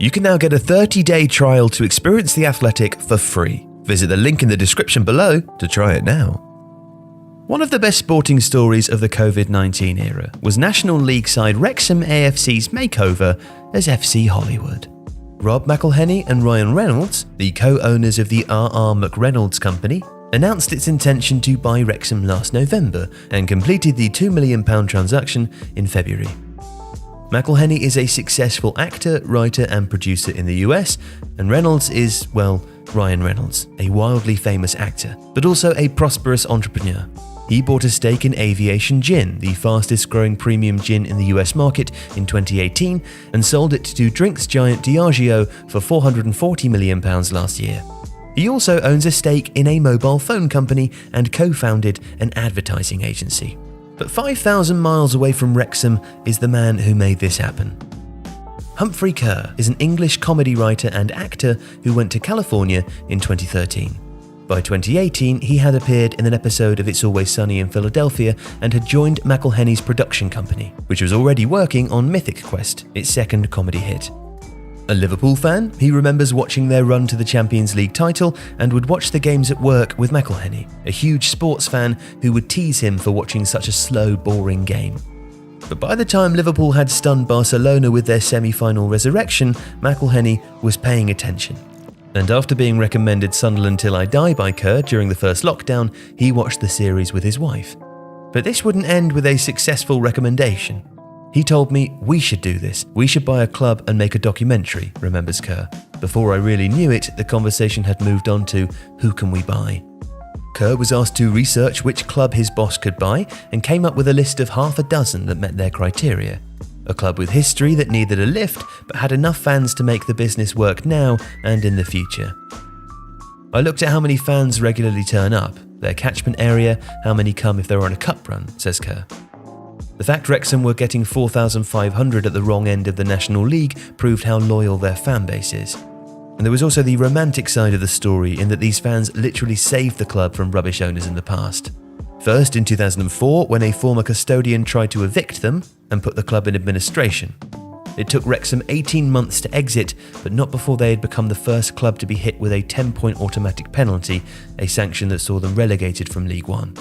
You can now get a 30-day trial to experience The Athletic for free. Visit the link in the description below to try it now. One of the best sporting stories of the COVID-19 era was National League side Wrexham AFC's makeover as FC Hollywood. Rob McElhenney and Ryan Reynolds, the co-owners of the R.R. McReynolds Company, announced its intention to buy Wrexham last November and completed the £2 million transaction in February. McElhenney is a successful actor, writer and producer in the US, and Reynolds is, well, Ryan Reynolds, a wildly famous actor, but also a prosperous entrepreneur. He bought a stake in Aviation Gin, the fastest growing premium gin in the US market, in 2018 and sold it to drinks giant Diageo for £440 million last year. He also owns a stake in a mobile phone company and co-founded an advertising agency. But 5,000 miles away from Wrexham is the man who made this happen. Humphrey Kerr is an English comedy writer and actor who went to California in 2013. By 2018, he had appeared in an episode of It's Always Sunny in Philadelphia and had joined McElhenney's production company, which was already working on Mythic Quest, its second comedy hit. A Liverpool fan, he remembers watching their run to the Champions League title and would watch the games at work with McElhenney, a huge sports fan who would tease him for watching such a slow, boring game. But by the time Liverpool had stunned Barcelona with their semi-final resurrection, McElhenney was paying attention. And after being recommended Sunderland Till I Die by Kerr during the first lockdown, he watched the series with his wife. But this wouldn't end with a successful recommendation. He told me, "We should do this. We should buy a club and make a documentary," remembers Kerr. Before I really knew it, the conversation had moved on to, who can we buy? Kerr was asked to research which club his boss could buy and came up with a list of half a dozen that met their criteria. A club with history that needed a lift but had enough fans to make the business work now and in the future. I looked at how many fans regularly turn up, their catchment area, how many come if they're on a cup run, says Kerr. The fact Wrexham were getting 4,500 at the wrong end of the National League proved how loyal their fan base is. And there was also the romantic side of the story in that these fans literally saved the club from rubbish owners in the past. First in 2004, when a former custodian tried to evict them and put the club in administration. It took Wrexham 18 months to exit, but not before they had become the first club to be hit with a 10-point automatic penalty, a sanction that saw them relegated from League One.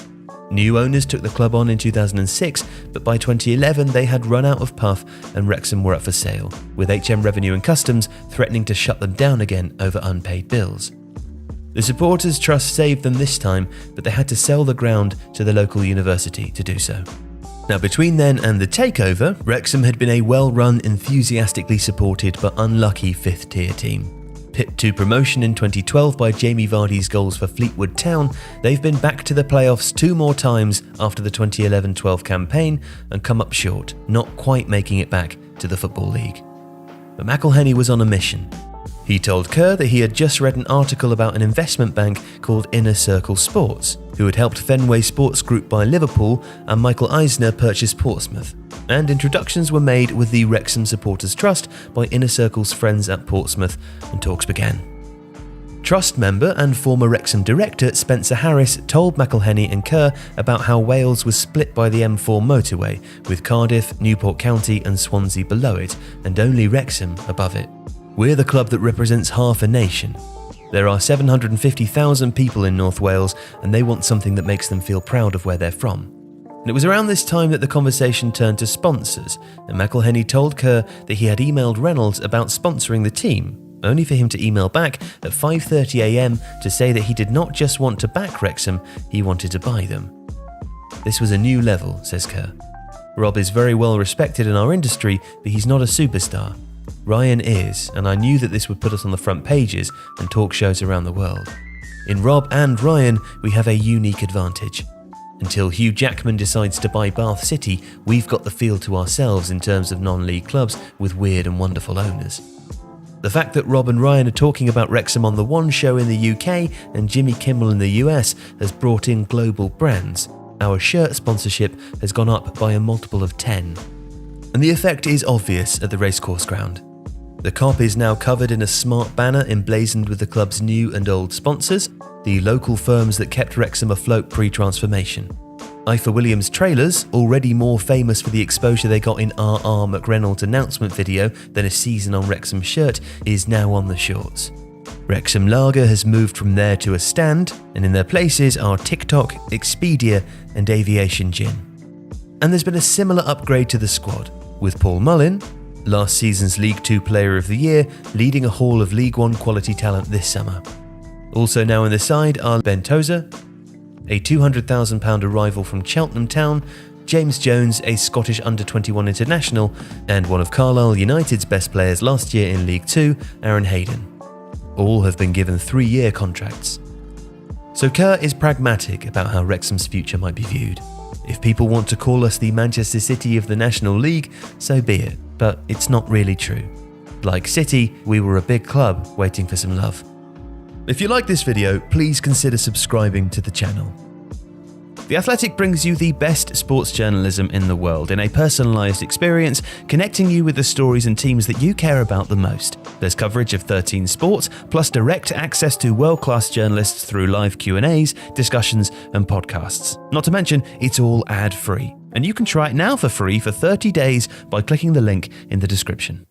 New owners took the club on in 2006, but by 2011 they had run out of puff and Wrexham were up for sale, with HM Revenue and Customs threatening to shut them down again over unpaid bills. The Supporters Trust saved them this time, but they had to sell the ground to the local university to do so. Now, between then and the takeover, Wrexham had been a well-run, enthusiastically supported but unlucky fifth-tier team. Pipped to promotion in 2012 by Jamie Vardy's goals for Fleetwood Town, they've been back to the playoffs 2 more times after the 2011-12 campaign and come up short, not quite making it back to the Football League. But McElhenney was on a mission. He told Kerr that he had just read an article about an investment bank called Inner Circle Sports, who had helped Fenway Sports Group buy Liverpool and Michael Eisner purchase Portsmouth. And introductions were made with the Wrexham Supporters Trust by Inner Circle's friends at Portsmouth, and talks began. Trust member and former Wrexham director Spencer Harris told McElhenney and Kerr about how Wales was split by the M4 motorway, with Cardiff, Newport County and Swansea below it, and only Wrexham above it. "We're the club that represents half a nation. There are 750,000 people in North Wales and they want something that makes them feel proud of where they're from." And it was around this time that the conversation turned to sponsors, and McElhenney told Kerr that he had emailed Reynolds about sponsoring the team, only for him to email back at 5:30 a.m. to say that he did not just want to back Wrexham, he wanted to buy them. "This was a new level," says Kerr. "Rob is very well respected in our industry, but he's not a superstar. Ryan is, and I knew that this would put us on the front pages and talk shows around the world. In Rob and Ryan, we have a unique advantage. Until Hugh Jackman decides to buy Bath City, we've got the field to ourselves in terms of non-league clubs with weird and wonderful owners." The fact that Rob and Ryan are talking about Wrexham on The One Show in the UK and Jimmy Kimmel in the US has brought in global brands. Our shirt sponsorship has gone up by a multiple of 10. And the effect is obvious at the racecourse ground. The Kop is now covered in a smart banner emblazoned with the club's new and old sponsors, the local firms that kept Wrexham afloat pre-transformation. Ifor Williams trailers, already more famous for the exposure they got in R.R. McReynolds' announcement video than a season on Wrexham shirt, is now on the shorts. Wrexham Lager has moved from there to a stand, and in their places are TikTok, Expedia and Aviation Gin. And there's been a similar upgrade to the squad, with Paul Mullin, last season's League 2 Player of the Year, leading a haul of League 1 quality talent this summer. Also now in the side are Ben Tozer, a £200,000 arrival from Cheltenham Town, James Jones, a Scottish under-21 international, and one of Carlisle United's best players last year in League 2, Aaron Hayden. All have been given 3-year contracts. So Kerr is pragmatic about how Wrexham's future might be viewed. If people want to call us the Manchester City of the National League, so be it, but it's not really true. Like City, we were a big club waiting for some love. If you like this video, please consider subscribing to the channel. The Athletic brings you the best sports journalism in the world in a personalised experience, connecting you with the stories and teams that you care about the most. There's coverage of 13 sports, plus direct access to world-class journalists through live Q&As, discussions and podcasts. Not to mention, it's all ad-free. And you can try it now for free for 30 days by clicking the link in the description.